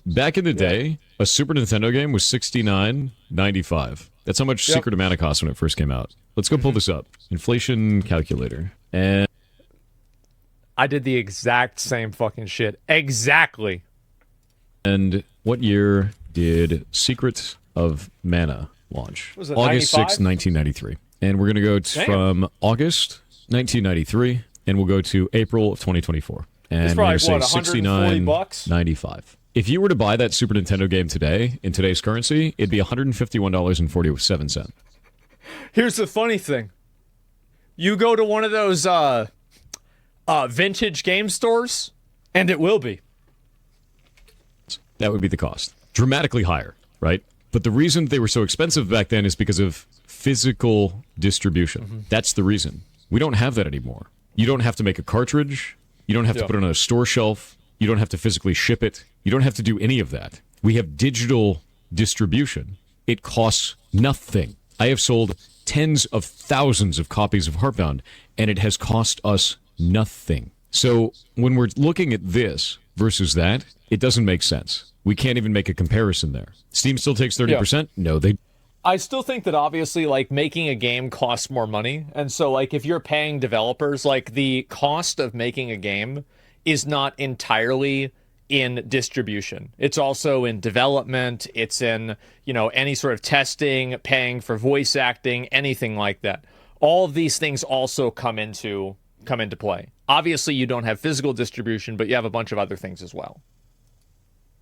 back in the day, a Super Nintendo game was $69.95. That's how much Secret of Mana cost when it first came out. Let's go pull this up. Inflation calculator. And I did the exact same fucking shit. Exactly. And what year did Secret of Mana launch? Was it August 6, 95? 1993. And we're going to go from August 1993, and we'll go to April of 2024. And It's we're probably, going to say $69.95. If you were to buy that Super Nintendo game today, in today's currency, it'd be $151.47. Here's the funny thing. You go to one of those vintage game stores, and it will be. That would be the cost. Dramatically higher, right? But the reason they were so expensive back then is because of physical distribution. That's the reason. We don't have that anymore. You don't have to make a cartridge. You don't have to put it on a store shelf. You don't have to physically ship it. You don't have to do any of that. We have digital distribution. It costs nothing. I have sold tens of thousands of copies of Heartbound, and it has cost us nothing. So when we're looking at this versus that, it doesn't make sense. We can't even make a comparison there. Steam still takes 30%? No, they... I still think that obviously, like, making a game costs more money. And so, like, if you're paying developers, like, the cost of making a game is not entirely in distribution. It's also in development. It's in, you know, any sort of testing, paying for voice acting, anything like that. All of these things also come into play. Obviously, you don't have physical distribution, but you have a bunch of other things as well.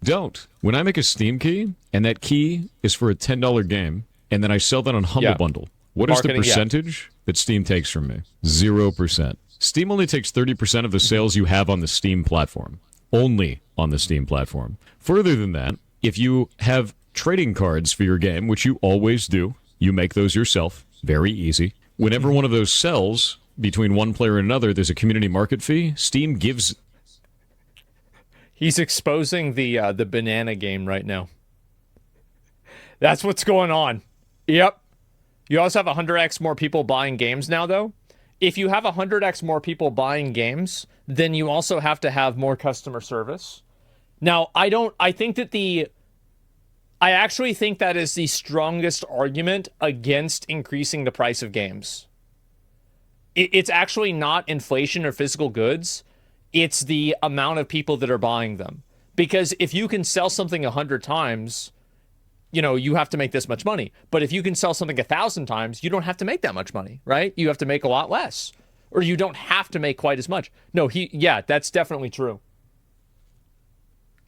Don't. When I make a Steam key, and that key is for a $10 game, and then I sell that on Humble Bundle, what is the percentage that Steam takes from me? 0%. Steam only takes 30% of the sales you have on the Steam platform. Only on the Steam platform. Further than that, if you have trading cards for your game, which you always do, you make those yourself. Very easy. Whenever one of those sells between one player and another, there's a community market fee. Steam gives... He's exposing the banana game right now. That's what's going on. Yep. You also have 100x more people buying games now, though. If you have 100x more people buying games, then you also have to have more customer service. Now, I actually think that is the strongest argument against increasing the price of games. It's actually not inflation or physical goods. It's the amount of people that are buying them. Because if you can sell something 100 times, you know, you have to make this much money. But if you can sell something 1,000 times, you don't have to make that much money, right? You have to make a lot less. Or you don't have to make quite as much. No, that's definitely true.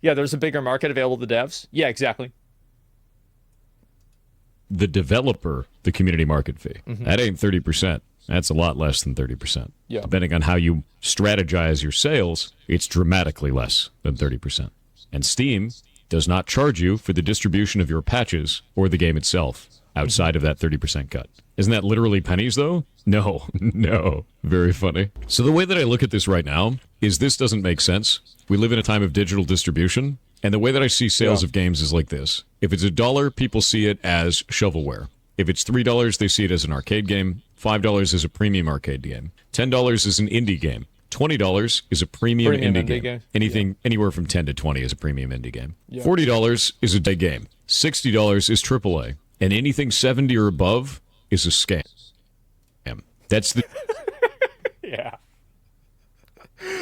Yeah, there's a bigger market available to devs. Yeah, exactly. The developer, the community market fee. That ain't 30%. That's a lot less than 30%. Yeah. Depending on how you strategize your sales, it's dramatically less than 30%. And Steam does not charge you for the distribution of your patches or the game itself outside of that 30% cut. Isn't that literally pennies, though? No, no. Very funny. So the way that I look at this right now is this doesn't make sense. We live in a time of digital distribution, and the way that I see sales of games is like this. If it's $1, people see it as shovelware. If it's $3, they see it as an arcade game. $5 is a premium arcade game. $10 is an indie game. $20 is a premium indie game. Anything anywhere from 10 to 20 is a premium indie game. $40 is a day game. $60 is AAA. And anything 70 or above is a scam. That's the... Yeah.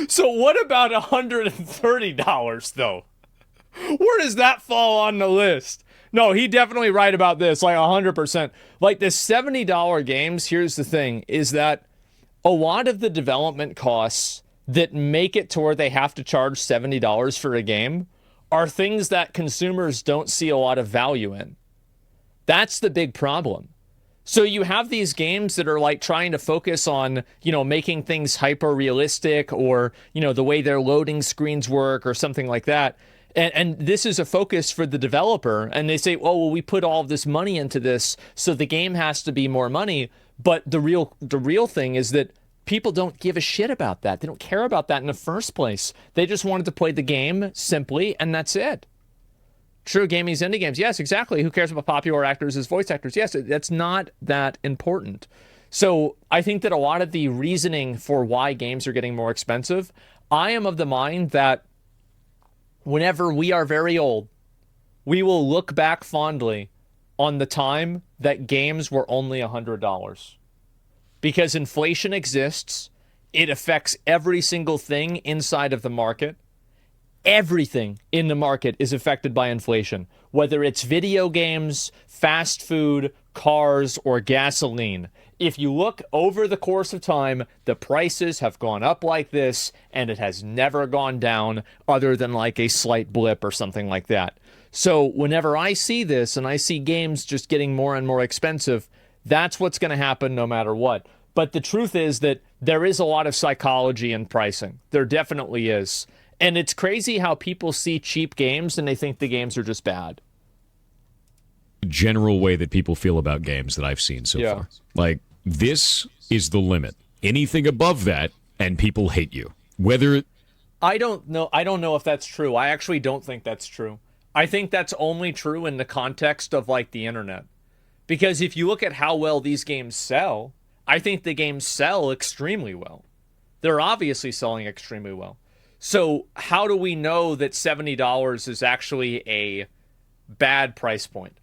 So what about $130, though? Where does that fall on the list? No, he definitely right about this, like 100%. Like the $70 games, here's the thing, is that a lot of the development costs that make it to where they have to charge $70 for a game are things that consumers don't see a lot of value in. That's the big problem. So you have these games that are like trying to focus on, you know, making things hyper realistic or, you know, the way their loading screens work or something like that. And this is a focus for the developer. And they say, oh, well, we put all of this money into this, so the game has to be more money. But the real thing is that people don't give a shit about that. They don't care about that in the first place. They just wanted to play the game simply, and that's it. True, gaming's indie games. Yes, exactly. Who cares about popular actors as voice actors? Yes, that's not that important. So I think that a lot of the reasoning for why games are getting more expensive, I am of the mind that whenever we are very old, we will look back fondly on the time that games were only $100. Because inflation exists, it affects every single thing inside of the market. Everything in the market is affected by inflation, whether it's video games, fast food, cars, or gasoline. If you look over the course of time, the prices have gone up like this, and it has never gone down other than like a slight blip or something like that. So whenever I see this and I see games just getting more and more expensive, that's what's going to happen no matter what. But the truth is that there is a lot of psychology in pricing. There definitely is. And it's crazy how people see cheap games and they think the games are just bad. General way that people feel about games that I've seen so far. Like, this is the limit. Anything above that, and people hate you. Whether... I don't know if that's true. I actually don't think that's true. I think that's only true in the context of, like, the internet. Because if you look at how well these games sell, I think the games sell extremely well. They're obviously selling extremely well. So how do we know that $70 is actually a bad price point?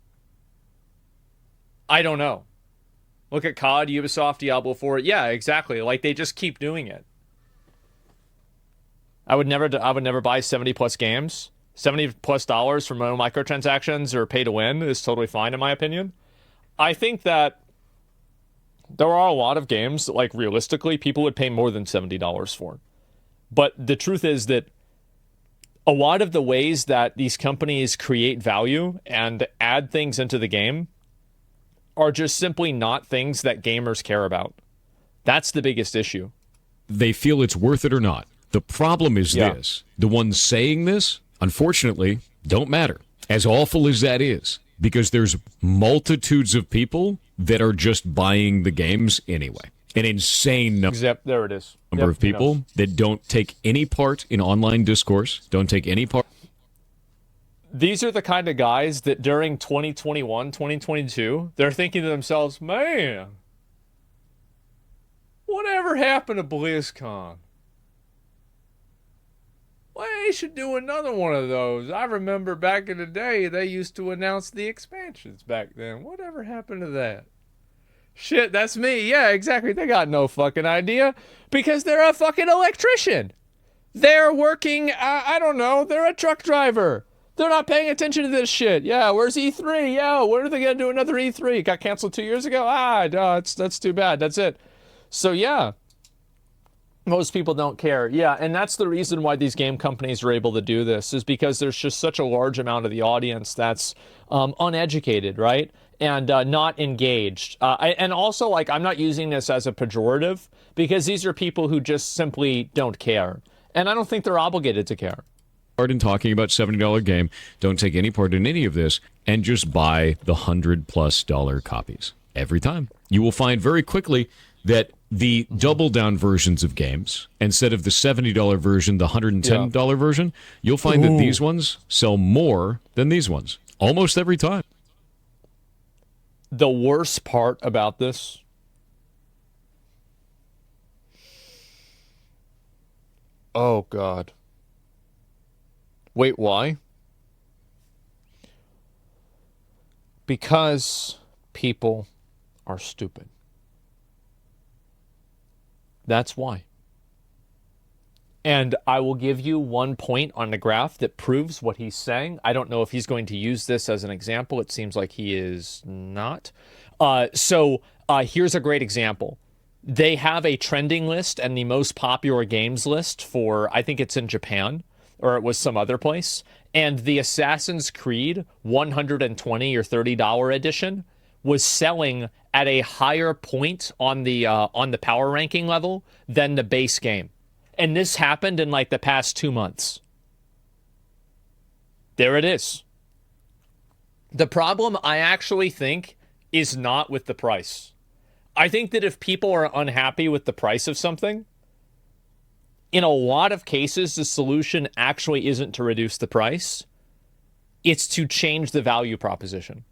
I don't know. Look at COD, Ubisoft, Diablo 4. Yeah, exactly. Like, they just keep doing it. I would never buy 70 plus games. $70 plus for no microtransactions or pay to win is totally fine in my opinion. I think that there are a lot of games that, like, realistically, people would pay more than $70 for. But the truth is that a lot of the ways that these companies create value and add things into the game are just simply not things that gamers care about. That's the biggest issue. They feel it's worth it or not. The problem is this. The ones saying this, unfortunately, don't matter. As awful as that is, because there's multitudes of people that are just buying the games anyway. An insane number There it is. Of people that don't take any part in online discourse, don't take any part. These are the kind of guys that during 2021, 2022, they're thinking to themselves, man, whatever happened to BlizzCon? Well, they should do another one of those. I remember back in the day, they used to announce the expansions back then. Whatever happened to that? Shit, that's me. Yeah, exactly. They got no fucking idea because they're a fucking electrician. They're working, I don't know, they're a truck driver. They're not paying attention to this shit. Yeah, where's E3? Yeah, when are they going to do another E3? It got canceled 2 years ago? That's too bad. That's it. So, yeah, most people don't care. Yeah, and that's the reason why these game companies are able to do this is because there's just such a large amount of the audience that's uneducated, right? And not engaged. And also, like, I'm not using this as a pejorative because these are people who just simply don't care. And I don't think they're obligated to care. In talking about $70 game, don't take any part in any of this, and just buy the $100+ copies every time. You will find very quickly that the double down versions of games, instead of the $70 version, the $110 version, you'll find that these ones sell more than these ones almost every time. The worst part about this, oh God. Wait, why? Because people are stupid. That's why. And I will give you one point on the graph that proves what he's saying. I don't know if he's going to use this as an example. It seems like he is not. So here's a great example. They have a trending list and the most popular games list for, I think it's in Japan, or it was some other place. And the Assassin's Creed $120 or $30 edition was selling at a higher point on the power ranking level than the base game. And this happened in like the past 2 months. There it is. The problem, I actually think, is not with the price. I think that if people are unhappy with the price of something, in a lot of cases, the solution actually isn't to reduce the price. It's to change the value proposition.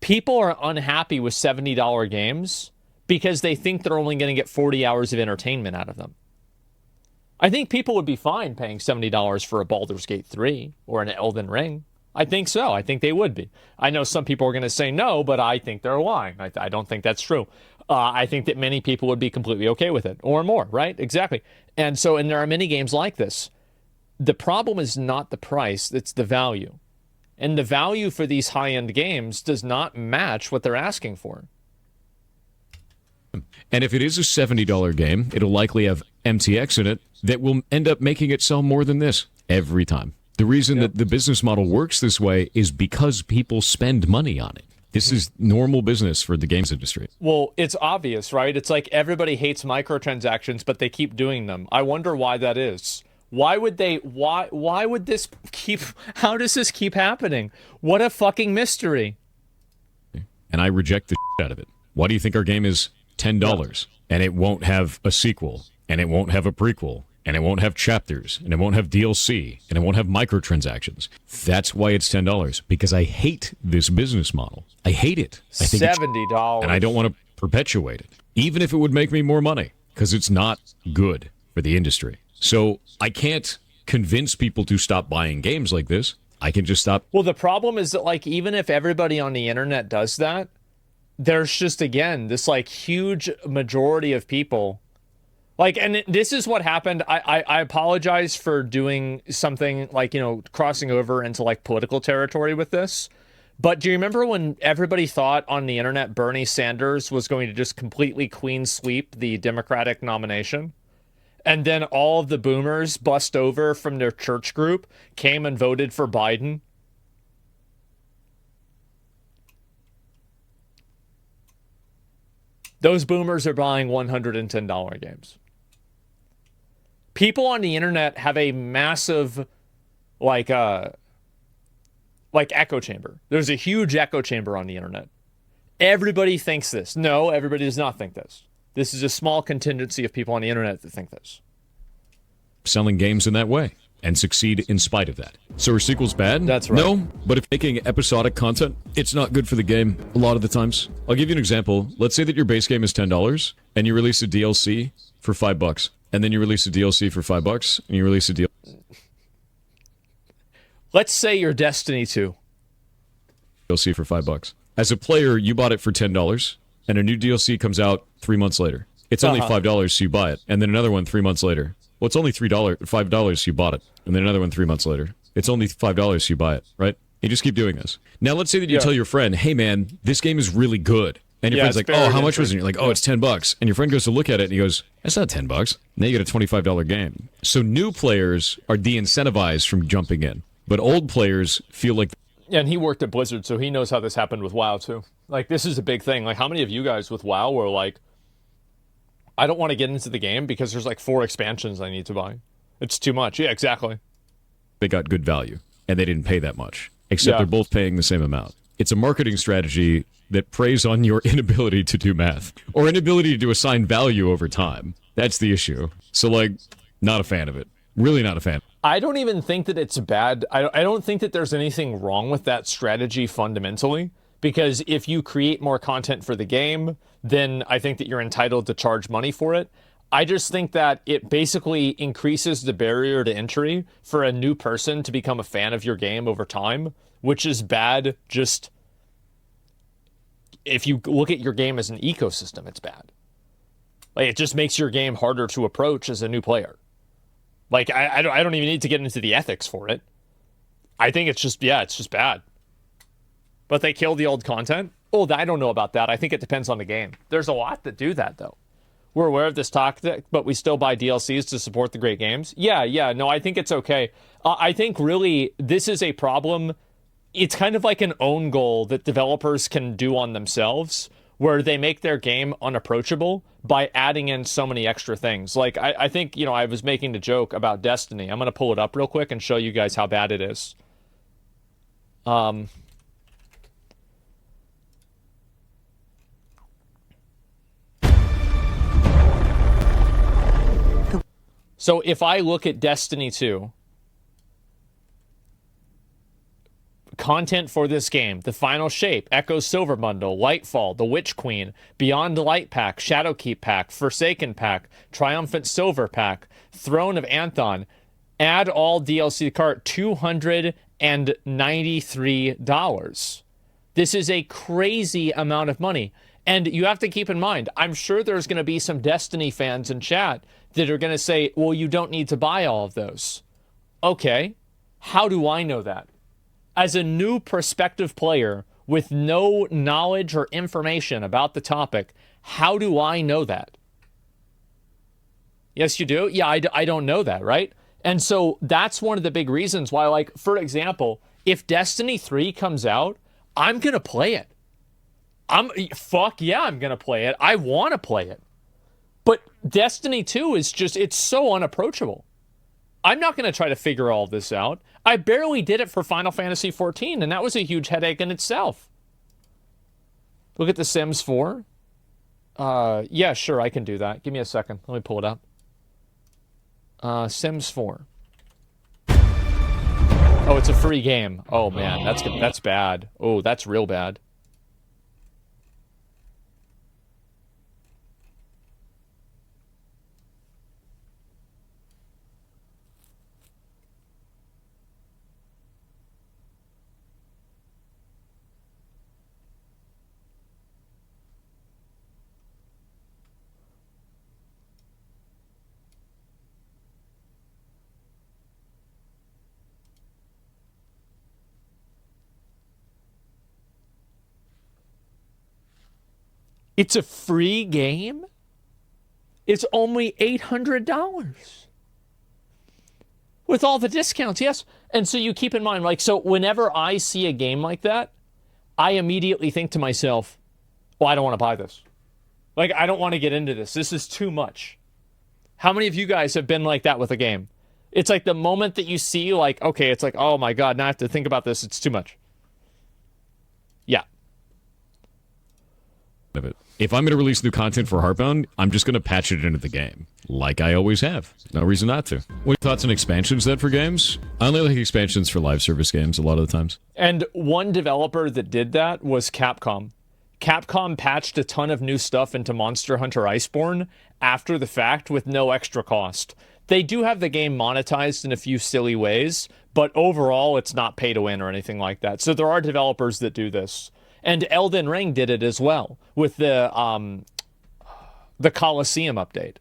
People are unhappy with $70 games because they think they're only going to get 40 hours of entertainment out of them. I think people would be fine paying $70 for a Baldur's Gate 3 or an Elden Ring. I think so. I think they would be. I know some people are going to say no, but I think they're lying. I don't think that's true. I think that many people would be completely okay with it, or more, right? Exactly. And there are many games like this. The problem is not the price, it's the value. And the value for these high-end games does not match what they're asking for. And if it is a $70 game, it'll likely have MTX in it that will end up making it sell more than this every time. The reason that the business model works this way is because people spend money on it. This is normal business for the games industry. Well, it's obvious, right? It's like everybody hates microtransactions, but they keep doing them. I wonder why that is. Why would this keep, how does this keep happening? What a fucking mystery. And I reject the shit out of it. Why do you think our game is $10 and it won't have a sequel and it won't have a prequel and it won't have chapters and it won't have DLC and it won't have microtransactions? That's why it's $10, because I hate this business model. I hate it. I think $70. And I don't want to perpetuate it, even if it would make me more money, because it's not good for the industry. So I can't convince people to stop buying games like this. I can just stop. Well, the problem is that, like, even if everybody on the internet does that, there's just, again, this, like, huge majority of people. Like, and this is what happened. I apologize for doing something like, crossing over into, like, political territory with this. But do you remember when everybody thought on the internet Bernie Sanders was going to just completely clean sweep the Democratic nomination? And then all of the boomers bust over from their church group, came and voted for Biden? Those boomers are buying $110 games. People on the internet have a massive, echo chamber. There's a huge echo chamber on the internet. Everybody thinks this. No, everybody does not think this. This is a small contingency of people on the internet that think this. Selling games in that way and succeed in spite of that. So are sequels bad? That's right. No, but if making episodic content, it's not good for the game a lot of the times. I'll give you an example. Let's say that your base game is $10 and you release a DLC for $5. And then you release a DLC for $5 and you release a Let's say you're Destiny 2. DLC for $5. As a player, you bought it for $10 and a new DLC comes out 3 months later. It's only $5, so you buy it. And then another one 3 months later. Well, it's only $5, so you bought it. And then another one 3 months later. It's only $5, so you buy it, right? You just keep doing this. Now, let's say that you tell your friend, hey, man, this game is really good. And your friend's like, oh, how much was it? And you're like, oh, it's $10. And your friend goes to look at it and he goes, that's not $10. Now you get a $25 game. So new players are de-incentivized from jumping in. But old players feel like... Yeah, and he worked at Blizzard, so he knows how this happened with WoW, too. Like, this is a big thing. Like, how many of you guys with WoW were like, I don't want to get into the game because there's like 4 expansions I need to buy. It's too much. Yeah, exactly. They got good value, and they didn't pay that much, except they're both paying the same amount. It's a marketing strategy that preys on your inability to do math or inability to assign value over time. That's the issue. So, like, not a fan of it. Really not a fan. I don't even think that it's bad. I don't think that there's anything wrong with that strategy fundamentally, because if you create more content for the game, then I think that you're entitled to charge money for it. I just think that it basically increases the barrier to entry for a new person to become a fan of your game over time, which is bad. Just if you look at your game as an ecosystem, it's bad. Like, it just makes your game harder to approach as a new player. Like, I don't even need to get into the ethics for it. I think it's just bad. But they kill the old content? Oh, I don't know about that. I think it depends on the game. There's a lot that do that, though. We're aware of this tactic, but we still buy DLCs to support the great games. Yeah, no, I think it's okay. I think really this is a problem. It's kind of like an own goal that developers can do on themselves, where they make their game unapproachable by adding in so many extra things. Like, I think, I was making the joke about Destiny. I'm going to pull it up real quick and show you guys how bad it is. So if I look at Destiny 2, Content for this game: The Final Shape, Echo's Silver Bundle, Lightfall, The Witch Queen, Beyond the Light Pack, Shadowkeep Pack, Forsaken Pack, Triumphant Silver Pack, Throne of Anthon. Add all DLC cart, $293. This is a crazy amount of money. And you have to keep in mind, I'm sure there's going to be some Destiny fans in chat that are going to say, well, you don't need to buy all of those. Okay, how do I know that? As a new prospective player with no knowledge or information about the topic, how do I know that? Yes, you do? Yeah, I don't know that, right? And so that's one of the big reasons why, like, for example, if Destiny 3 comes out, I'm going to play it. Fuck yeah, I'm going to play it. I want to play it. But Destiny 2 is just, it's so unapproachable. I'm not going to try to figure all this out. I barely did it for Final Fantasy XIV, and that was a huge headache in itself. Look at The Sims 4. Yeah, sure, I can do that. Give me a second. Let me pull it up. Sims 4. Oh, it's a free game. Oh, man, that's bad. Oh, that's real bad. It's a free game? It's only $800. With all the discounts, yes. And so you keep in mind, like, so whenever I see a game like that, I immediately think to myself, well, I don't want to buy this. Like, I don't want to get into this. This is too much. How many of you guys have been like that with a game? It's like the moment that you see, like, okay, it's like, oh my God, now I have to think about this. It's too much. Yeah. Of it. If I'm going to release new content for Heartbound, I'm just going to patch it into the game, like I always have. No reason not to. What are your thoughts on expansions then for games? I only like expansions for live service games a lot of the times. And one developer that did that was Capcom. Capcom patched a ton of new stuff into Monster Hunter Iceborne after the fact with no extra cost. They do have the game monetized in a few silly ways, but overall it's not pay to win or anything like that. So there are developers that do this. And Elden Ring did it as well with the Colosseum update.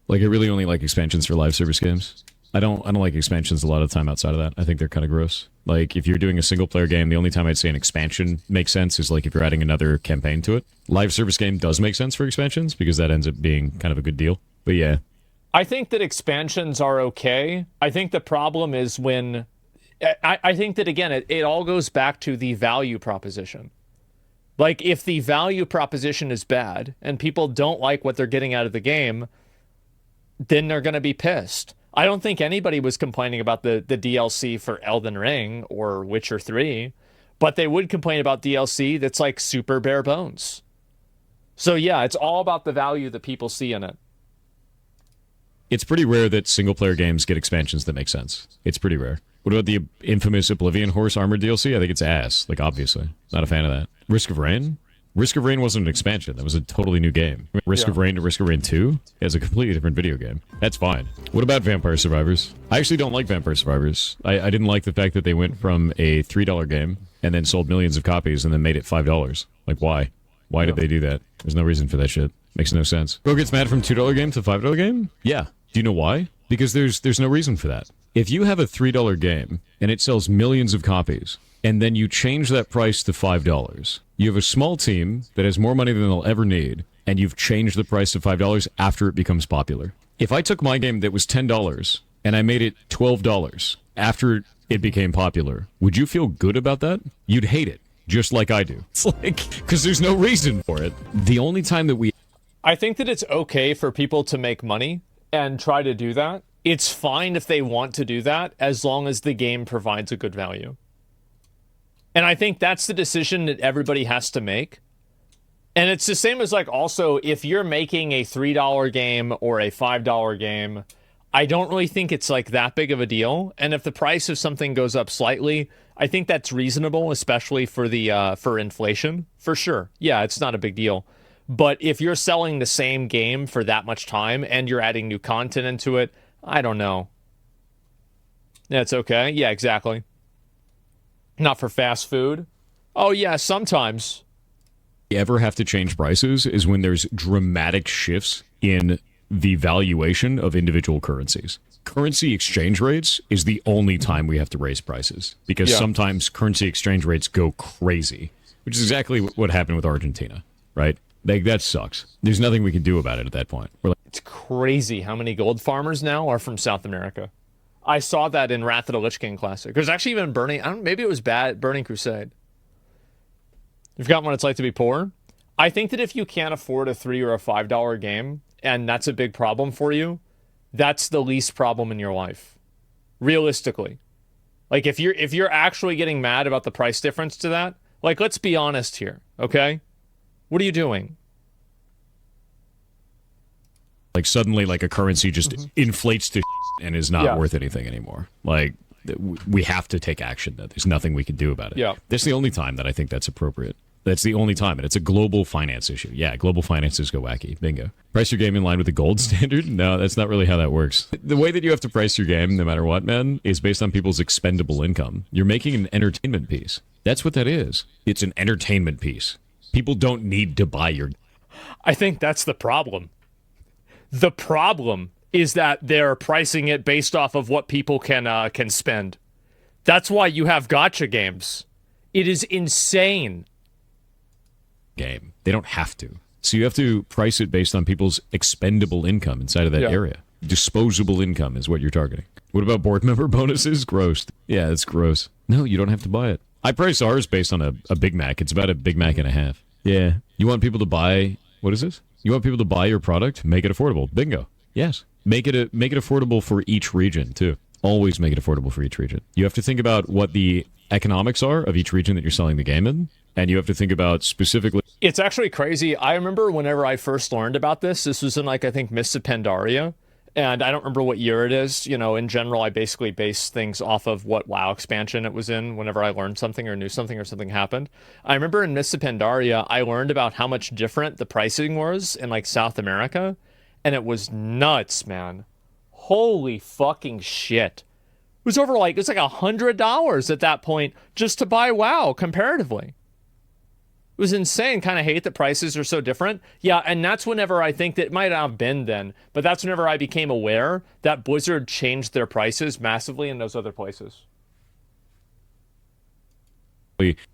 Like, I really only like expansions for live service games. I don't like expansions a lot of the time outside of that. I think they're kind of gross. Like, if you're doing a single player game, the only time I'd say an expansion makes sense is like if you're adding another campaign to it. Live service game does make sense for expansions because that ends up being kind of a good deal. But yeah. I think that expansions are okay. I think the problem is when I think that, again, it all goes back to the value proposition. Like, if the value proposition is bad and people don't like what they're getting out of the game, then they're going to be pissed. I don't think anybody was complaining about the DLC for Elden Ring or Witcher 3, but they would complain about DLC that's like super bare bones. So yeah, it's all about the value that people see in it. It's pretty rare that single player games get expansions that make sense. It's pretty rare. What about the infamous Oblivion Horse Armor DLC? I think it's ass. Like, obviously. Not a fan of that. Risk of Rain? Risk of Rain wasn't an expansion. That was a totally new game. Risk of Rain to Risk of Rain 2 is a completely different video game. That's fine. What about Vampire Survivors? I actually don't like Vampire Survivors. I didn't like the fact that they went from a $3 game and then sold millions of copies and then made it $5. Like, why? Why did they do that? There's no reason for that shit. Makes no sense. Bro gets mad from $2 game to $5 game? Yeah. Do you know why? Because there's no reason for that. If you have a $3 game and it sells millions of copies, and then you change that price to $5, you have a small team that has more money than they'll ever need, and you've changed the price to $5 after it becomes popular. If I took my game that was $10 and I made it $12 after it became popular, would you feel good about that? You'd hate it, just like I do. It's like, because there's no reason for it. The only time that I think that it's okay for people to make money and try to do that. It's fine if they want to do that, as long as the game provides a good value. And I think that's the decision that everybody has to make. And it's the same as, like, also, if you're making a $3 game or a $5 game, I don't really think it's like that big of a deal. And if the price of something goes up slightly, I think that's reasonable, especially for the for inflation, for sure. Yeah, it's not a big deal. But if you're selling the same game for that much time and you're adding new content into it, I don't know. That's okay. Yeah, exactly. Not for fast food. Oh, yeah, sometimes. You ever have to change prices is when there's dramatic shifts in the valuation of individual currencies. Currency exchange rates is the only time we have to raise prices because sometimes currency exchange rates go crazy, which is exactly what happened with Argentina, right? Like, that sucks. There's nothing we can do about it at that point. We're like, it's crazy how many gold farmers now are from South America. I saw that in Wrath of the Lich King Classic. There's actually even Burning, maybe it was Burning Crusade. You've forgotten what it's like to be poor? I think that if you can't afford a $3 or a $5 game, and that's a big problem for you, that's the least problem in your life. Realistically. Like, if you're actually getting mad about the price difference to that, like, let's be honest here, okay? What are you doing? Like, suddenly, like, a currency just inflates to and is not worth anything anymore. Like, we have to take action. There's nothing we can do about it. Yeah. That's the only time that I think that's appropriate. That's the only time, and it's a global finance issue. Yeah, global finances go wacky. Bingo. Price your game in line with the gold standard? No, that's not really how that works. The way that you have to price your game, no matter what, man, is based on people's expendable income. You're making an entertainment piece. That's what that is. It's an entertainment piece. People don't need to buy your... I think that's the problem. The problem is that they're pricing it based off of what people can spend. That's why you have gacha games. It is insane. Game. They don't have to. So you have to price it based on people's expendable income inside of that area. Disposable income is what you're targeting. What about board member bonuses? Gross. Yeah, it's gross. No, you don't have to buy it. I price ours based on a Big Mac. It's about a Big Mac and a half. Yeah. You want people to buy... What is this? You want people to buy your product? Make it affordable. Bingo. Yes. Make it affordable for each region, too. Always make it affordable for each region. You have to think about what the economics are of each region that you're selling the game in, and you have to think about specifically... It's actually crazy. I remember whenever I first learned about this was in, like, I think Mists of Pandaria, and I don't remember what year it is. You know, in general, I basically base things off of what WoW expansion it was in whenever I learned something or knew something or something happened. I remember in Mists of Pandaria, I learned about how much different the pricing was in, like, South America, and it was nuts, man. Holy fucking shit. It was over, like, it's like $100 at that point just to buy WoW comparatively. It was insane. Kind of hate that prices are so different. Yeah, and that's whenever I think that it might not have been then, but that's whenever I became aware that Blizzard changed their prices massively in those other places.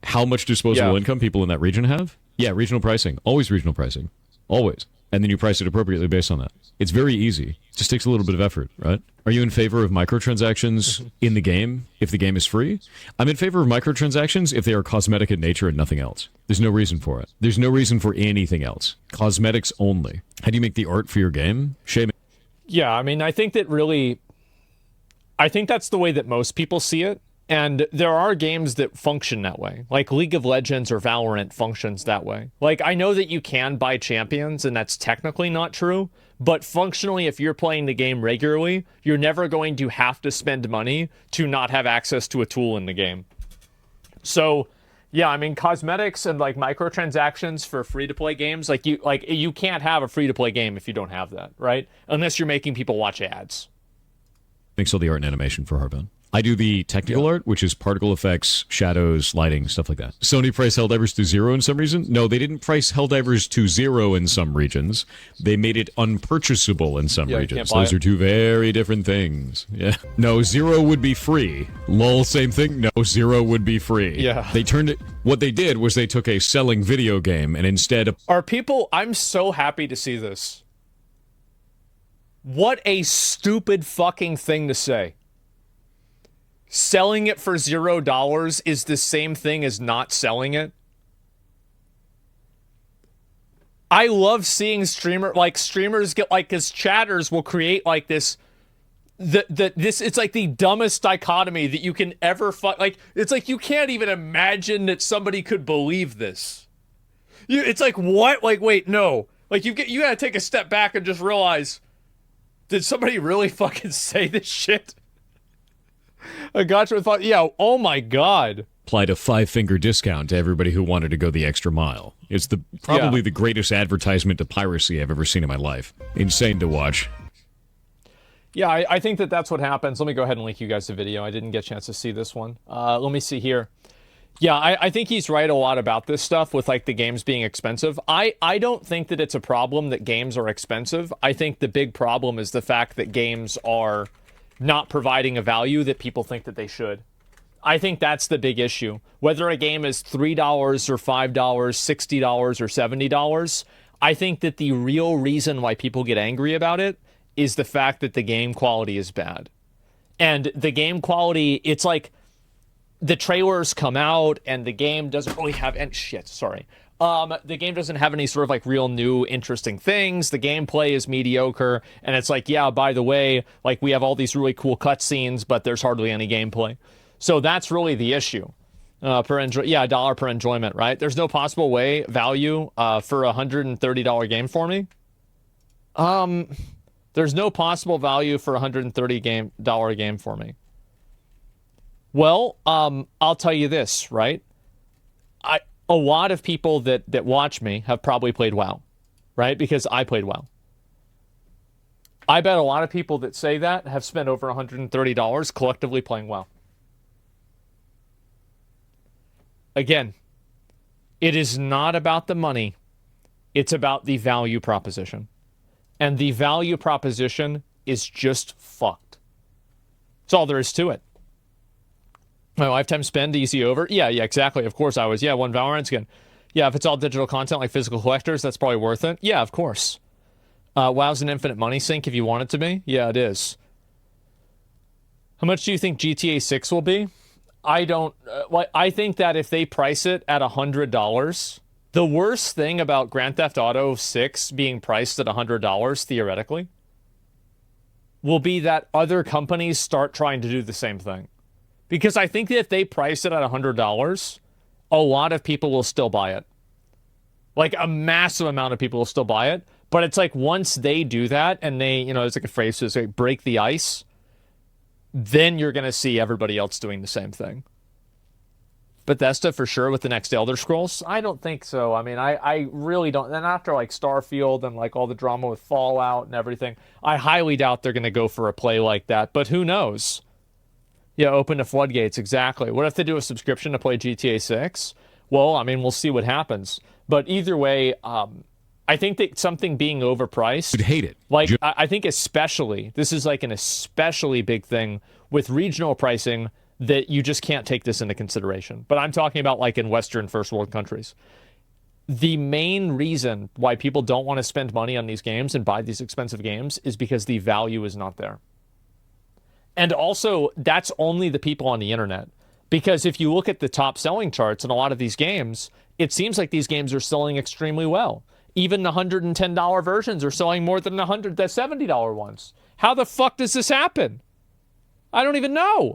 How much disposable income people in that region have? Yeah, regional pricing. Always regional pricing. Always. And then you price it appropriately based on that. It's very easy. It just takes a little bit of effort, right? Are you in favor of microtransactions in the game if the game is free? I'm in favor of microtransactions if they are cosmetic in nature and nothing else. There's no reason for it. There's no reason for anything else. Cosmetics only. How do you make the art for your game? Shame. Yeah, I mean, I think that's the way that most people see it. And there are games that function that way. Like League of Legends or Valorant functions that way. Like, I know that you can buy champions, and that's technically not true. But functionally, if you're playing the game regularly, you're never going to have to spend money to not have access to a tool in the game. So, yeah, I mean, cosmetics and, like, microtransactions for free-to-play games, you can't have a free-to-play game if you don't have that, right? Unless you're making people watch ads. Makes all the art and animation for Harbin. I do the technical art, which is particle effects, shadows, lighting, stuff like that. Sony priced Helldivers to 0 in some reason? No, they didn't price Helldivers to 0 in some regions. They made it unpurchasable in some regions. Those are two very different things. Yeah. No, 0 would be free. Lol, same thing. No, 0 would be free. Yeah. They turned it... What they did was they took a selling video game and instead... I'm so happy to see this. What a stupid fucking thing to say. Selling it for $0 is the same thing as not selling it. I love seeing streamers get, like, because chatters will create like this. It's like the dumbest dichotomy that you can ever like. It's like you can't even imagine that somebody could believe this. It's like, what? Like, wait, no. Like, you gotta take a step back and just realize Did somebody really fucking say this shit? A gotcha with yeah, oh my god. Applied a 5-finger discount to everybody who wanted to go the extra mile. It's probably the greatest advertisement to piracy I've ever seen in my life. Insane to watch. Yeah, I think that's what happens. Let me go ahead and link you guys the video. I didn't get a chance to see this one. Let me see here. Yeah, I think he's right a lot about this stuff with like the games being expensive. I don't think that it's a problem that games are expensive. I think the big problem is the fact that games are not providing a value that people think that they should. I think that's the big issue. Whether a game is $3 or $5, $60 or $70, I think that the real reason why people get angry about it is the fact that the game quality is bad. And the game quality, it's like the trailers come out and the game doesn't really have any the game doesn't have any sort of like real new interesting things. The gameplay is mediocre, and it's like, yeah, by the way, like we have all these really cool cutscenes, but there's hardly any gameplay. So that's really the issue. $1 per enjoyment, right? There's no possible value for a $130 game for me. There's no possible value for a $130 game for me. Well, I'll tell you this, right? A lot of people that watch me have probably played WoW, right? Because I played WoW. I bet a lot of people that say that have spent over $130 collectively playing WoW. Again, it is not about the money. It's about the value proposition. And the value proposition is just fucked. That's all there is to it. My lifetime spend, easy over. Yeah, exactly. Of course I was. Yeah, one Valorant skin. Yeah, if it's all digital content like physical collectors, that's probably worth it. Yeah, of course. WoW's an infinite money sink if you want it to be. Yeah, it is. How much do you think GTA 6 will be? I don't... I think that if they price it at $100... The worst thing about Grand Theft Auto 6 being priced at $100, theoretically, will be that other companies start trying to do the same thing. Because I think that if they price it at $100, a lot of people will still buy it. Like, a massive amount of people will still buy it. But it's like, once they do that, and they, there's like a phrase to say, break the ice, then you're going to see everybody else doing the same thing. Bethesda for sure with the next Elder Scrolls? I don't think so. I mean, I really don't. And after like Starfield and like all the drama with Fallout and everything, I highly doubt they're going to go for a play like that. But who knows? Yeah, open the floodgates, exactly. What if they do a subscription to play GTA 6? Well, I mean, we'll see what happens. But either way, I think that something being overpriced... You'd hate it. Like, I think especially, this is like an especially big thing with regional pricing, that you just can't take this into consideration. But I'm talking about like in Western first world countries. The main reason why people don't want to spend money on these games and buy these expensive games is because the value is not there. And also, that's only the people on the internet. Because if you look at the top selling charts in a lot of these games, it seems like these games are selling extremely well. Even the $110 versions are selling more than the $70 ones. How the fuck does this happen? I don't even know.